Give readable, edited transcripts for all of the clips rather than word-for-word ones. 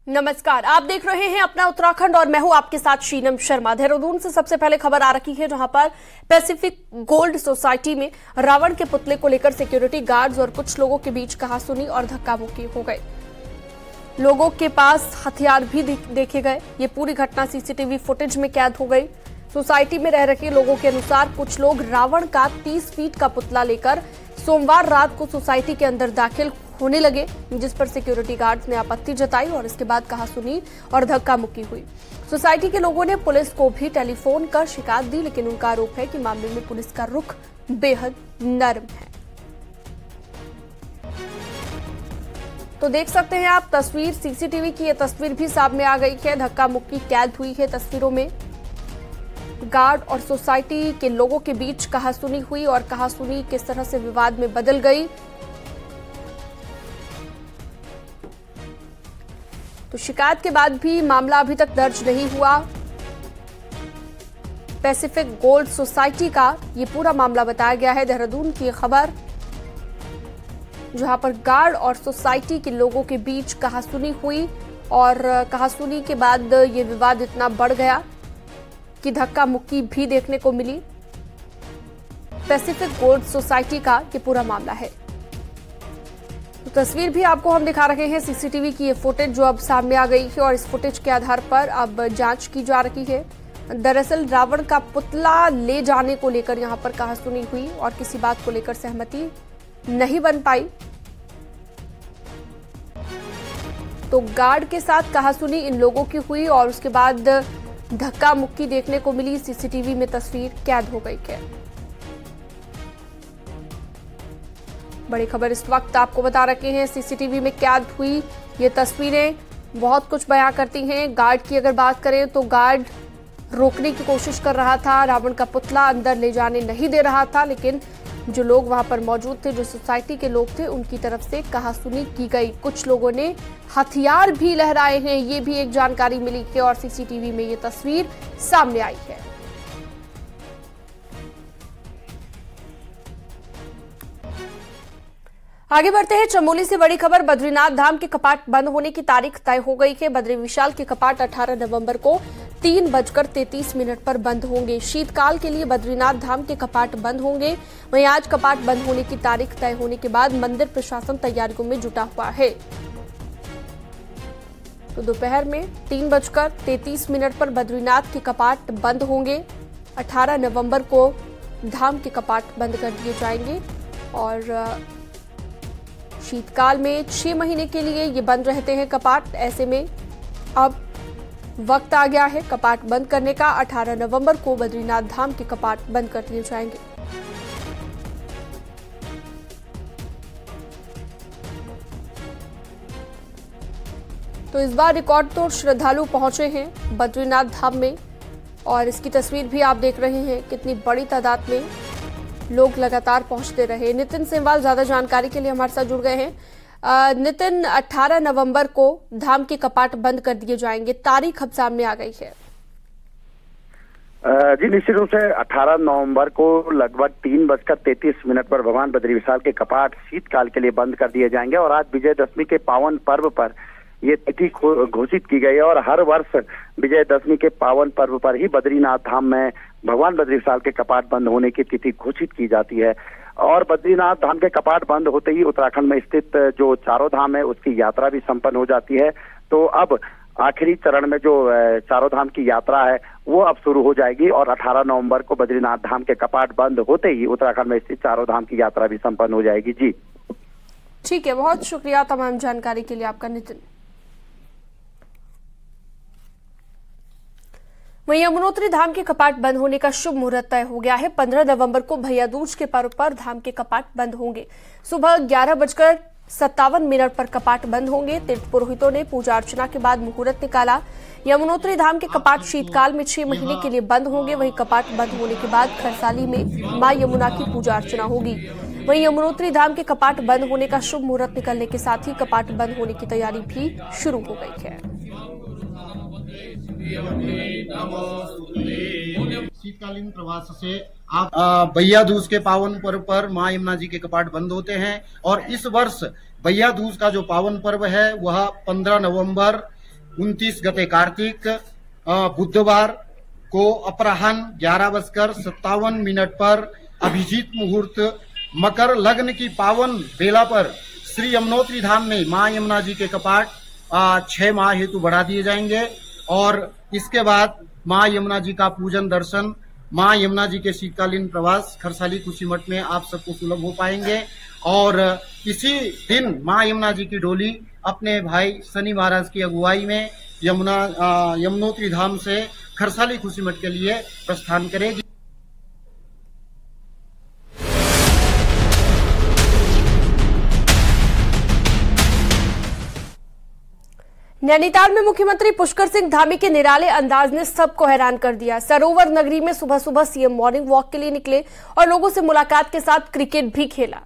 नमस्कार, आप देख रहे हैं अपना उत्तराखंड और मैं हूं आपके साथ शीनम शर्मा। देहरादून से सबसे पहले खबर आ रही है, जहां पर पैसिफिक गोल्ड सोसाइटी में रावण के पुतले को लेकर सिक्योरिटी गार्ड्स और कुछ लोगों के बीच कहासुनी और धक्का मुक्की हो गई। लोगों के पास हथियार भी देखे गए। ये पूरी घटना सीसीटीवी फुटेज में कैद हो गई। सोसाइटी में रह रहे लोगों के अनुसार कुछ लोग रावण का 30 फीट का पुतला लेकर सोमवार रात को सोसाइटी के अंदर दाखिल होने लगे, जिस पर सिक्योरिटी गार्ड्स ने आपत्ति जताई और इसके बाद कहासुनी और धक्का मुक्की हुई। सोसाइटी के लोगों ने पुलिस को भी टेलीफोन कर शिकायत दी, लेकिन उनका आरोप है कि मामले में पुलिस का रुख बेहद नरम है। तो देख सकते हैं आप तस्वीर, सीसीटीवी की ये तस्वीर भी सामने आ गई है। धक्का मुक्की कैद हुई है तस्वीरों में। गार्ड और सोसाइटी के लोगों के बीच कहासुनी हुई और कहासुनी किस तरह से विवाद में बदल गई। तो शिकायत के बाद भी मामला अभी तक दर्ज नहीं हुआ। पैसिफिक गोल्ड सोसाइटी का ये पूरा मामला बताया गया है। देहरादून की खबर, जहां पर गार्ड और सोसाइटी के लोगों के बीच कहासुनी हुई और कहासुनी के बाद ये विवाद इतना बढ़ गया कि धक्का मुक्की भी देखने को मिली। पैसिफिक गोल्ड सोसाइटी का ये पूरा मामला है। तो तस्वीर भी आपको हम दिखा रहे हैं, सीसीटीवी की ये फुटेज जो अब सामने आ गई है और इस फुटेज के आधार पर अब जांच की जा रही है। दरअसल रावण का पुतला ले जाने को लेकर यहां पर कहासुनी हुई और किसी बात को लेकर सहमति नहीं बन पाई। तो गार्ड के साथ कहासुनी इन लोगों की हुई और उसके बाद धक्का मुक्की देखने को मिली। सीसीटीवी में तस्वीर कैद हो गई है। बड़ी खबर इस वक्त आपको बता रखे हैं, सीसीटीवी में कैद हुई ये तस्वीरें बहुत कुछ बयां करती हैं। गार्ड की अगर बात करें तो गार्ड रोकने की कोशिश कर रहा था, रावण का पुतला अंदर ले जाने नहीं दे रहा था, लेकिन जो लोग वहां पर मौजूद थे, जो सोसाइटी के लोग थे, उनकी तरफ से कहासुनी की गई। कुछ लोगों ने हथियार भी लहराए हैं, ये भी एक जानकारी मिली है और सीसीटीवी में ये तस्वीर सामने आई है। आगे बढ़ते हैं, चमोली से बड़ी खबर। बद्रीनाथ धाम के कपाट बंद होने की तारीख तय हो गई है। बद्री विशाल के कपाट 18 नवंबर को 3:33 पर बंद होंगे। शीतकाल के लिए बद्रीनाथ धाम के कपाट बंद होंगे। वहीं आज कपाट बंद होने की तारीख तय होने के बाद मंदिर प्रशासन तैयारियों में जुटा हुआ है। तो दोपहर में 3:33 पर बद्रीनाथ के कपाट बंद होंगे। 18 नवंबर को धाम के कपाट बंद कर दिए जाएंगे और शीतकाल में 6 महीने के लिए ये बंद रहते हैं कपाट। ऐसे में अब वक्त आ गया है कपाट बंद करने का। 18 नवंबर को बद्रीनाथ धाम के कपाट बंद कर दिए जाएंगे। तो इस बार रिकॉर्ड तोड़ श्रद्धालु पहुंचे हैं बद्रीनाथ धाम में और इसकी तस्वीर भी आप देख रहे हैं, कितनी बड़ी तादाद में लोग लगातार पहुंचते रहे। नितिन सेमवाल ज्यादा जानकारी के लिए हमारे साथ जुड़ गए हैं। नितिन, 18 नवंबर को धाम के कपाट बंद कर दिए जाएंगे, तारीख अब सामने आ गई है। जी निश्चित रूप से 18 नवंबर को लगभग 3:33 पर भगवान बद्री विशाल के कपाट शीतकाल के लिए बंद कर दिए जाएंगे और आज विजयदशमी के पावन पर्व पर ये तिथि घोषित की गई है और हर वर्ष विजयदशमी के पावन पर्व पर ही बद्रीनाथ धाम में भगवान बद्री विशाल के कपाट बंद होने की तिथि घोषित की जाती है। और बद्रीनाथ धाम के कपाट बंद होते ही उत्तराखंड में स्थित जो चारों धाम है उसकी यात्रा भी संपन्न हो जाती है। तो अब आखिरी चरण में जो चारों धाम की यात्रा है वो अब शुरू हो जाएगी और 18 नवंबर को बद्रीनाथ धाम के कपाट बंद होते ही उत्तराखंड में स्थित चारों धाम की यात्रा भी संपन्न हो जाएगी। जी ठीक है, बहुत शुक्रिया तमाम जानकारी के लिए आपका नितिन। वहीं यमुनोत्री धाम के कपाट बंद होने का शुभ मुहूर्त तय हो गया है। 15 नवंबर को भैया दूज के पर्व पर धाम के कपाट बंद होंगे। सुबह 11:57 पर कपाट बंद होंगे। तीर्थ पुरोहितों ने पूजा अर्चना के बाद मुहूर्त निकाला। यमुनोत्री धाम के कपाट शीतकाल में 6 महीने के लिए बंद होंगे। वहीं कपाट बंद होने के बाद खरसाली में मां यमुना की पूजा अर्चना होगी। वहीं यमुनोत्री धाम के कपाट बंद होने का शुभ मुहूर्त निकलने के साथ ही कपाट बंद होने की तैयारी भी शुरू हो गई है। शीतकालीन प्रवास से आप भैया दूज के पावन पर्व पर मां यमुना जी के कपाट बंद होते हैं और इस वर्ष भैया दूज का जो पावन पर्व है वह 15 नवंबर 29 गते कार्तिक बुधवार को अपराह्न 11:57 पर अभिजीत मुहूर्त मकर लग्न की पावन बेला पर श्री यमुनोत्री धाम में मां यमुना जी के कपाट 6 माह हेतु बढ़ा दिए जाएंगे और इसके बाद मां यमुना जी का पूजन दर्शन, मां यमुना जी के शीतकालीन प्रवास खरसाली कुशीमठ में आप सबको सुलभ हो पाएंगे। और इसी दिन मां यमुना जी की डोली अपने भाई शनि महाराज की अगुवाई में यमुनोत्री धाम से खरसाली कुशीमठ के लिए प्रस्थान करेगी। नैनीताल में मुख्यमंत्री पुष्कर सिंह धामी के निराले अंदाज ने सबको हैरान कर दिया। सरोवर नगरी में सुबह सुबह सीएम मॉर्निंग वॉक के लिए निकले और लोगों से मुलाकात के साथ क्रिकेट भी खेला।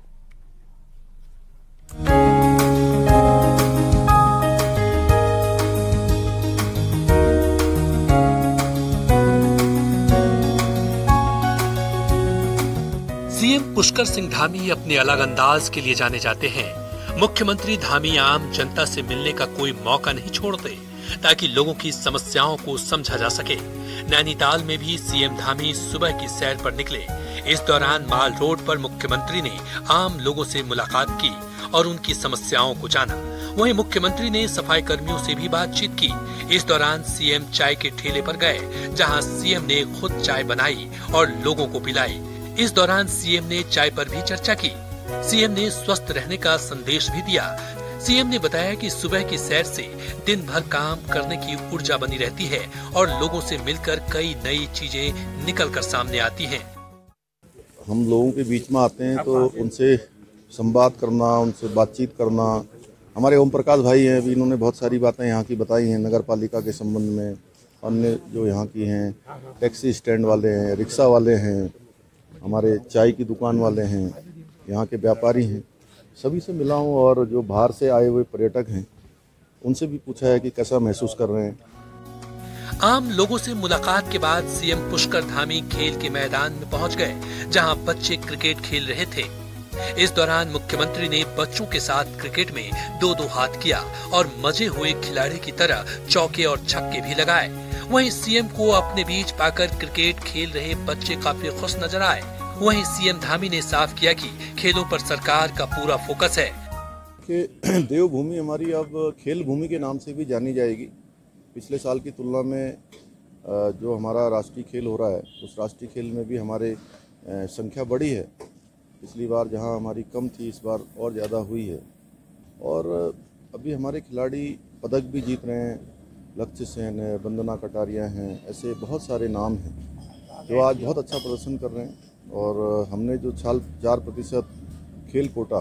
सीएम पुष्कर सिंह धामी अपने अलग अंदाज के लिए जाने जाते हैं। मुख्यमंत्री धामी आम जनता से मिलने का कोई मौका नहीं छोड़ते ताकि लोगों की समस्याओं को समझा जा सके। नैनीताल में भी सीएम धामी सुबह की सैर पर निकले। इस दौरान माल रोड पर मुख्यमंत्री ने आम लोगों से मुलाकात की और उनकी समस्याओं को जाना। वहीं मुख्यमंत्री ने सफाई कर्मियों से भी बातचीत की। इस दौरान सीएम चाय के ठेले पर गए, जहां सीएम ने खुद चाय बनाई और लोगों को पिलाई। इस दौरान सीएम ने चाय पर भी चर्चा की। सीएम ने स्वस्थ रहने का संदेश भी दिया। सीएम ने बताया कि सुबह की सैर से दिन भर काम करने की ऊर्जा बनी रहती है और लोगों से मिलकर कई नई चीजें निकलकर सामने आती हैं। हम लोगों के बीच में आते हैं तो उनसे संवाद करना, उनसे बातचीत करना। हमारे ओम प्रकाश भाई हैं, अभी इन्होंने बहुत सारी बातें यहाँ की बताई हैं नगर पालिका के संबंध में। अन्य जो यहाँ की हैं, टैक्सी स्टैंड वाले हैं, रिक्शा वाले हैं, हमारे चाय की दुकान वाले हैं, यहाँ के व्यापारी हैं, सभी से मिला हूँ। और जो बाहर से आए हुए पर्यटक हैं उनसे भी पूछा है कि कैसा महसूस कर रहे हैं। आम लोगों से मुलाकात के बाद सीएम पुष्कर धामी खेल के मैदान में पहुंच गए, जहां बच्चे क्रिकेट खेल रहे थे। इस दौरान मुख्यमंत्री ने बच्चों के साथ क्रिकेट में 2-2 हाथ किया और मजे हुए खिलाड़ी की तरह चौके और छक्के भी लगाए। वहीं सीएम को अपने बीच पाकर क्रिकेट खेल रहे बच्चे काफी खुश नजर आए। वहीं सीएम धामी ने साफ किया कि खेलों पर सरकार का पूरा फोकस है कि देवभूमि हमारी अब खेल भूमि के नाम से भी जानी जाएगी। पिछले साल की तुलना में जो हमारा राष्ट्रीय खेल हो रहा है, उस राष्ट्रीय खेल में भी हमारे संख्या बढ़ी है। पिछली बार जहां हमारी कम थी, इस बार और ज़्यादा हुई है। और अभी हमारे खिलाड़ी पदक भी जीत रहे हैं। लक्ष्य सेन है, वंदना कटारिया हैं, ऐसे बहुत सारे नाम हैं जो आज बहुत अच्छा प्रदर्शन कर रहे हैं। और हमने जो 4% खेल कोटा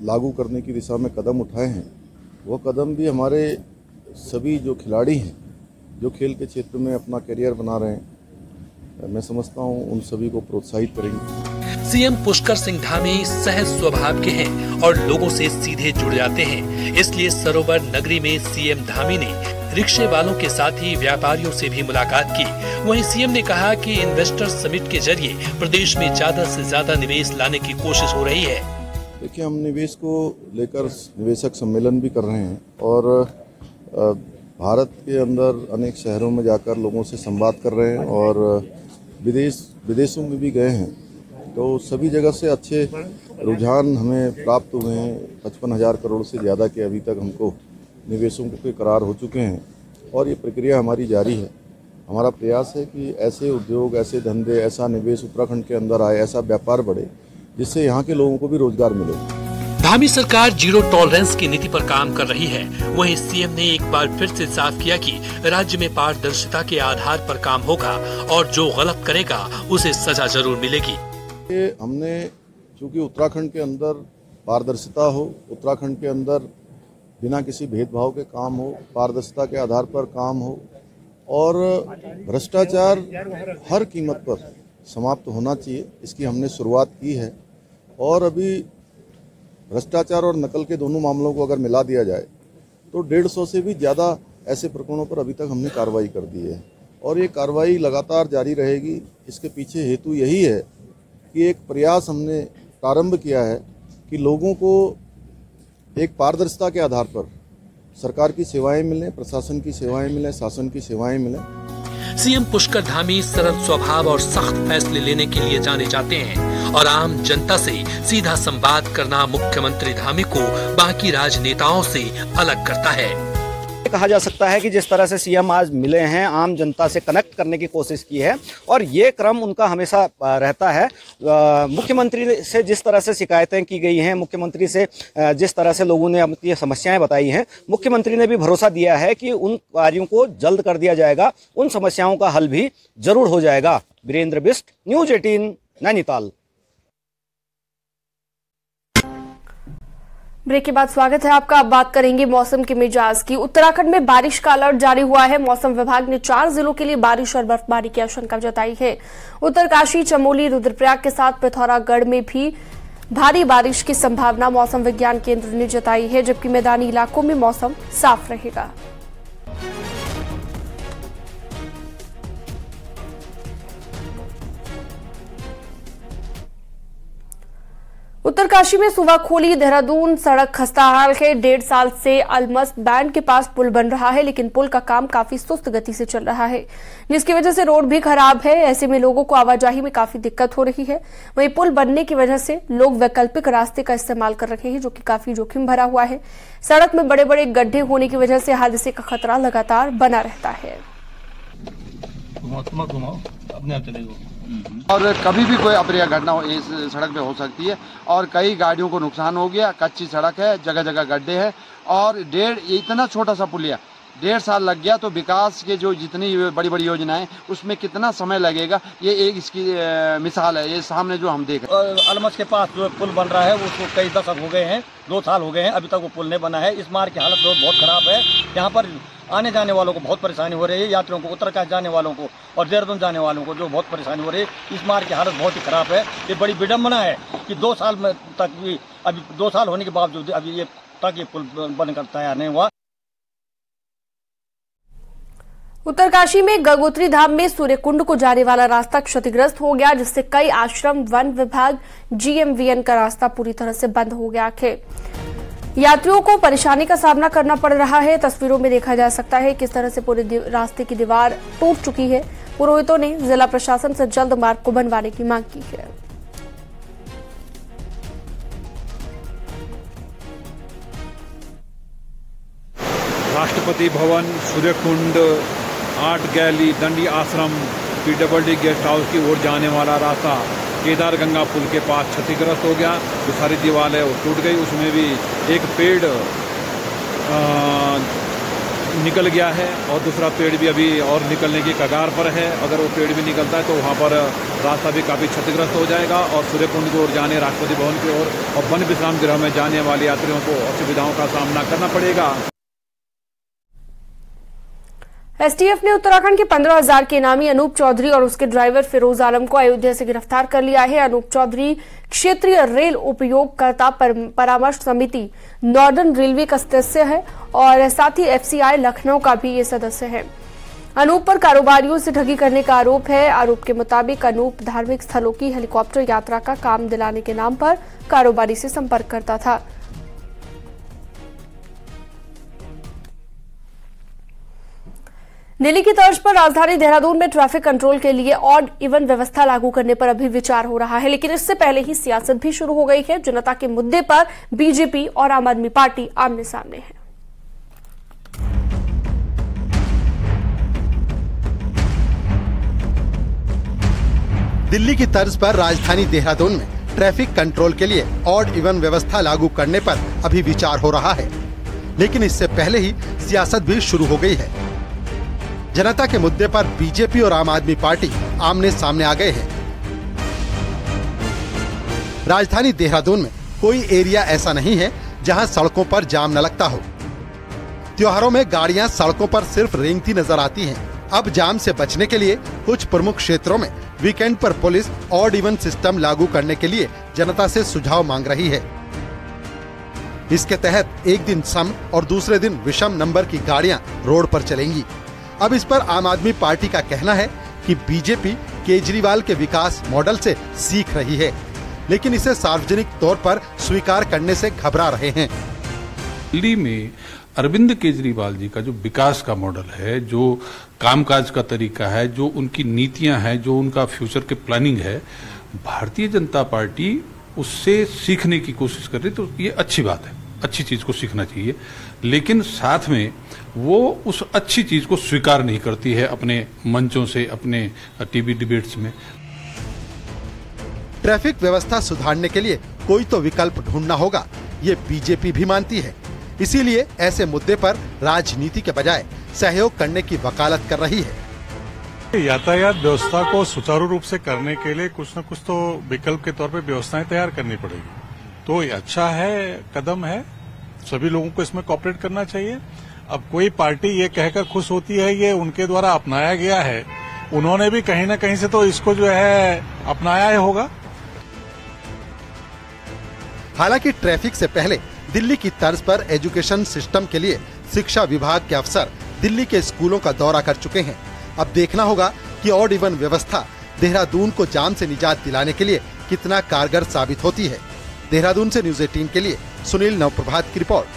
लागू करने की दिशा में कदम उठाए हैं, वो कदम भी हमारे सभी जो खिलाड़ी हैं, जो खेल के क्षेत्र में अपना करियर बना रहे हैं, मैं समझता हूं उन सभी को प्रोत्साहित करेंगे। सीएम पुष्कर सिंह धामी सहज स्वभाव के हैं और लोगों से सीधे जुड़ जाते हैं। इसलिए सरोवर नगरी में सीएम धामी ने रिक्शे वालों के साथ ही व्यापारियों से भी मुलाकात की। वहीं सीएम ने कहा कि इन्वेस्टर समिट के जरिए प्रदेश में ज्यादा से ज्यादा निवेश लाने की कोशिश हो रही है। देखिए, हम निवेश को लेकर निवेशक सम्मेलन भी कर रहे हैं और भारत के अंदर अनेक शहरों में जाकर लोगों से संवाद कर रहे हैं और विदेशों में भी गए हैं। तो सभी जगह से अच्छे रुझान हमें प्राप्त हुए हैं। 55,000 करोड़ से ज़्यादा के अभी तक हमको निवेशों के करार हो चुके हैं और ये प्रक्रिया हमारी जारी है। हमारा प्रयास है कि ऐसे उद्योग, ऐसे धंधे, ऐसा निवेश उत्तराखंड के अंदर आए, ऐसा व्यापार बढ़े जिससे यहाँ के लोगों को भी रोजगार मिले। धामी सरकार जीरो टॉलरेंस की नीति पर काम कर रही है। वहीं सीएम ने एक बार फिर से साफ किया कि राज्य में पारदर्शिता के आधार पर काम होगा और जो गलत करेगा उसे सजा जरूर मिलेगी। हमने चूंकि उत्तराखंड के अंदर पारदर्शिता हो, उत्तराखंड के अंदर बिना किसी भेदभाव के काम हो, पारदर्शिता के आधार पर काम हो और भ्रष्टाचार हर कीमत पर समाप्त होना चाहिए, इसकी हमने शुरुआत की है। और अभी भ्रष्टाचार और नकल के दोनों मामलों को अगर मिला दिया जाए तो 150 से भी ज़्यादा ऐसे प्रकरणों पर अभी तक हमने कार्रवाई कर दी है और ये कार्रवाई लगातार जारी रहेगी। इसके पीछे हेतु यही है कि एक प्रयास हमने प्रारंभ किया है कि लोगों को एक पारदर्शिता के आधार पर सरकार की सेवाएं मिलें, प्रशासन की सेवाएं मिलें, शासन की सेवाएं मिलें। सीएम पुष्कर धामी सरल स्वभाव और सख्त फैसले लेने के लिए जाने जाते हैं और आम जनता से सीधा संवाद करना मुख्यमंत्री धामी को बाकी राजनेताओं से अलग करता है। कहा जा सकता है कि जिस तरह से सीएम आज मिले हैं, आम जनता से कनेक्ट करने की कोशिश की है और ये क्रम उनका हमेशा रहता है। मुख्यमंत्री से जिस तरह से शिकायतें की गई हैं, मुख्यमंत्री से जिस तरह से लोगों ने अपनी समस्याएं बताई हैं, मुख्यमंत्री ने भी भरोसा दिया है कि उन कार्यों को जल्द कर दिया जाएगा, उन समस्याओं का हल भी जरूर हो जाएगा। वीरेंद्र बिष्ट, न्यूज 18, नैनीताल। ब्रेक के बाद स्वागत है आपका। अब बात करेंगे मौसम के मिजाज की। उत्तराखंड में बारिश का अलर्ट जारी हुआ है। मौसम विभाग ने 4 जिलों के लिए बारिश और बर्फबारी की आशंका जताई है। उत्तरकाशी, चमोली, रुद्रप्रयाग के साथ पिथौरागढ़ में भी भारी बारिश की संभावना मौसम विज्ञान केंद्र ने जताई है, जबकि मैदानी इलाकों में मौसम साफ रहेगा। उत्तरकाशी में सुवाखोली देहरादून सड़क खस्ताहाल है। 1.5 साल से अलमस्त बैंड के पास पुल बन रहा है, लेकिन पुल का काम काफी सुस्त गति से चल रहा है, जिसकी वजह से रोड भी खराब है। ऐसे में लोगों को आवाजाही में काफी दिक्कत हो रही है। वहीं पुल बनने की वजह से लोग वैकल्पिक रास्ते का इस्तेमाल कर रहे हैं, जो कि काफी जोखिम भरा हुआ है। सड़क में बड़े बड़े गड्ढे होने की वजह से हादसे का खतरा लगातार बना रहता है। और कभी भी कोई अप्रिय घटना इस सड़क पे हो सकती है और कई गाड़ियों को नुकसान हो गया। कच्ची सड़क है, जगह जगह गड्ढे हैं और इतना छोटा सा पुलिया 1.5 साल लग गया। तो विकास के जो जितनी बड़ी बड़ी योजनाएं उसमें कितना समय लगेगा, ये एक इसकी मिसाल है। ये सामने जो हम देख रहे हैं, अलमस के पास जो पुल बन रहा है उसको कई दशक हो गए हैं, 2 साल हो गए हैं, अभी तक वो पुल नहीं बना है। इस मार्ग की हालत बहुत खराब है। यहाँ पर आने जाने वालों को बहुत परेशानी हो रही है, यात्रियों को, उत्तरकाशी जाने वालों को और देहरादून जाने वालों को जो बहुत परेशानी हो रही है। इस मार्ग की हालत बहुत ही खराब है। ये बड़ी विडम्बना है कि 2 साल में तक भी, अभी 2 साल होने के बावजूद अभी ये पुल बनकर तैयार नहीं हुआ। उत्तरकाशी में गंगोत्री धाम में सूर्यकुंड को जाने वाला रास्ता क्षतिग्रस्त हो गया, जिससे कई आश्रम, वन विभाग, GMVN का रास्ता पूरी तरह से बंद हो गया है। यात्रियों को परेशानी का सामना करना पड़ रहा है। तस्वीरों में देखा जा सकता है किस तरह से पूरे रास्ते की दीवार टूट चुकी है। पुरोहितों ने जिला प्रशासन से जल्द मार्ग को बनवाने की मांग की है। राष्ट्रपति भवन, सूर्यकुंड, आर्ट गैलरी, दंडी आश्रम, PWD गेस्ट हाउस की ओर जाने वाला रास्ता केदार गंगा पुल के पास क्षतिग्रस्त हो गया। जो सारी दीवार है वो टूट गई। उसमें भी एक पेड़ निकल गया है और दूसरा पेड़ भी अभी और निकलने की कगार पर है। अगर वो पेड़ भी निकलता है तो वहाँ पर रास्ता भी काफ़ी क्षतिग्रस्त हो जाएगा और सूर्यकुंड की ओर जाने, राष्ट्रपति भवन की ओर और वन विश्राम गृह में जाने वाले यात्रियों को असुविधाओं का सामना करना पड़ेगा। STF ने उत्तराखंड के 15,000 के इनामी अनूप चौधरी और उसके ड्राइवर फिरोज आलम को अयोध्या से गिरफ्तार कर लिया है। अनूप चौधरी क्षेत्रीय रेल उपयोगकर्ता परामर्श समिति नॉर्दर्न रेलवे का सदस्य है और साथ ही FCI लखनऊ का भी ये सदस्य है। अनूप पर कारोबारियों से ठगी करने का आरोप है। आरोप के मुताबिक अनूप धार्मिक स्थलों की हेलीकॉप्टर यात्रा का काम दिलाने के नाम पर कारोबारी से संपर्क करता था। दिल्ली की तर्ज पर राजधानी देहरादून में ट्रैफिक कंट्रोल के लिए ऑड इवन व्यवस्था लागू करने पर अभी विचार हो रहा है, लेकिन इससे पहले ही सियासत भी शुरू हो गई है। जनता के मुद्दे पर बीजेपी और आम आदमी पार्टी आमने सामने है। दिल्ली की तर्ज पर राजधानी देहरादून में ट्रैफिक कंट्रोल के लिए ऑड इवन व्यवस्था लागू करने पर अभी विचार हो रहा है, लेकिन इससे पहले ही सियासत भी शुरू हो गई है। जनता के मुद्दे पर बीजेपी और आम आदमी पार्टी आमने सामने आ गए हैं। राजधानी देहरादून में कोई एरिया ऐसा नहीं है जहां सड़कों पर जाम न लगता हो। त्योहारों में गाड़ियां सड़कों पर सिर्फ रेंगती नजर आती हैं। अब जाम से बचने के लिए कुछ प्रमुख क्षेत्रों में वीकेंड पर पुलिस ऑड इवन सिस्टम लागू करने के लिए जनता से सुझाव मांग रही है। इसके तहत एक दिन सम और दूसरे दिन विषम नंबर की गाड़ियां रोड पर चलेंगी। अब इस पर आम आदमी पार्टी का कहना है कि बीजेपी केजरीवाल के विकास मॉडल से सीख रही है, लेकिन इसे सार्वजनिक तौर पर स्वीकार करने से घबरा रहे हैं। दिल्ली में अरविंद केजरीवाल जी का जो विकास का मॉडल है, जो कामकाज का तरीका है, जो उनकी नीतियां हैं, जो उनका फ्यूचर के प्लानिंग है, भारतीय जनता पार्टी उससे सीखने की कोशिश कर रही, तो ये अच्छी बात है, अच्छी चीज को सीखना चाहिए। लेकिन साथ में वो उस अच्छी चीज को स्वीकार नहीं करती है अपने मंचों से, अपने टीवी डिबेट्स में। ट्रैफिक व्यवस्था सुधारने के लिए कोई तो विकल्प ढूंढना होगा, ये बीजेपी भी मानती है। इसीलिए ऐसे मुद्दे पर राजनीति के बजाय सहयोग करने की वकालत कर रही है। यातायात व्यवस्था को सुचारू रूप से करने के लिए कुछ न कुछ तो विकल्प के तौर पे व्यवस्थाएं तैयार करनी पड़ेगी। तो ये अच्छा है, कदम है, सभी लोगों को इसमें कोऑपरेट करना चाहिए। अब कोई पार्टी ये कहकर खुश होती है ये उनके द्वारा अपनाया गया है, उन्होंने भी कहीं न कहीं से तो इसको जो है अपनाया ही होगा। हालांकि ट्रैफिक से पहले दिल्ली की तर्ज पर एजुकेशन सिस्टम के लिए शिक्षा विभाग के अफसर दिल्ली के स्कूलों का दौरा कर चुके हैं। अब देखना होगा कि ऑड इवन व्यवस्था देहरादून को जाम से निजात दिलाने के लिए कितना कारगर साबित होती है। देहरादून से न्यूज़ 18 के लिए सुनील नवप्रभात की रिपोर्ट।